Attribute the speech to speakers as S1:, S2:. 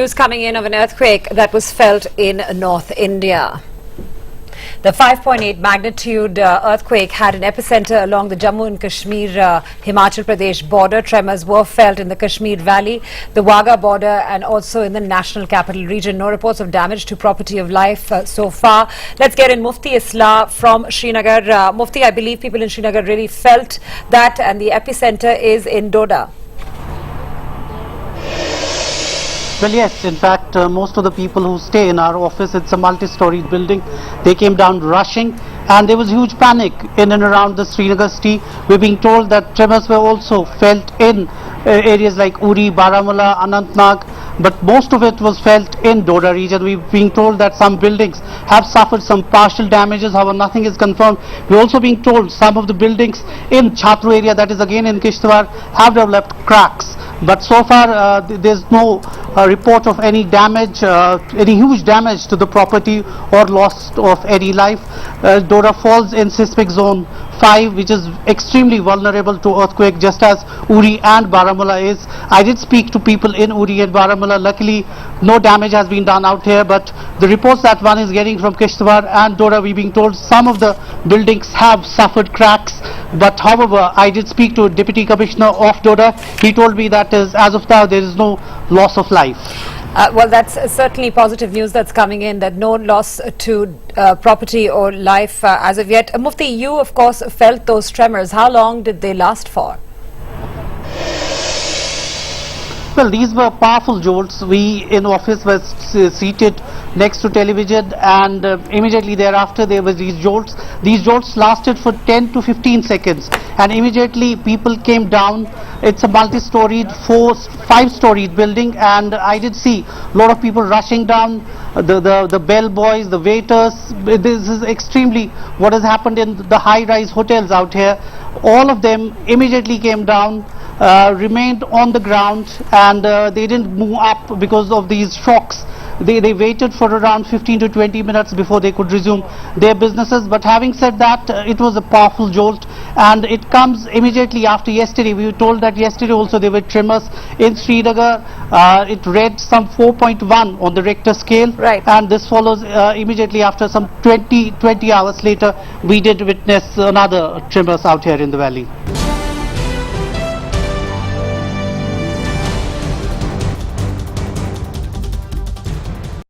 S1: News coming in of an earthquake that was felt in North India. The 5.8 magnitude earthquake had an epicenter along the Jammu and Kashmir Himachal Pradesh border. Tremors were felt in the Kashmir Valley, the Wagah border and also in the national capital region. No reports of damage to property of life so far. Let's get in Mufti Islah from Srinagar. Mufti, I believe people in Srinagar really felt that, and the epicenter is in Doda.
S2: Well, yes, in fact, most of the people who stay in our office, it's a multi-storied building, they came down rushing and there was huge panic in and around the Srinagar city. We're being told that tremors were also felt in areas like Uri, Baramulla, Anantnag, but most of it was felt in Doda region. We're being told that some buildings have suffered some partial damages, however nothing is confirmed. We're also being told some of the buildings in Chhatru area, that is again in Kishtwar, have developed cracks. But so far there's no report of any damage, any huge damage to the property or loss of any life. Doda falls in seismic zone 5, which is extremely vulnerable to earthquake, just as Uri and Baramulla is. I did speak to people in Uri and Baramulla. Luckily, no damage has been done out here, but the reports that one is getting from Kishtwar and Doda, we're being told some of the buildings have suffered cracks. But however, I did speak to Deputy Commissioner of Doda. He told me that as of now, there is no loss of life.
S1: Well, that's certainly positive news that's coming in, that no loss to property or life as of yet. Mufti, you of course felt those tremors. How long did they last for?
S2: Well, these were powerful jolts. We in office were seated next to television, and immediately thereafter there were these jolts. These jolts lasted for 10 to 15 seconds, and immediately people came down. It's a multi-storied, 5-storied building, and I did see a lot of people rushing down. The bell boys, the waiters. This is extremely what has happened in the high-rise hotels out here. All of them immediately came down, remained on the ground, and they didn't move up because of these shocks. They waited for around 15 to 20 minutes before they could resume their businesses. But having said that, it was a powerful jolt, and it comes immediately after yesterday. We were told that yesterday also there were tremors in Srinagar. It read some 4.1 on the Richter scale,
S1: right,
S2: and this follows immediately after some 20 hours later we did witness another tremors out here in the valley.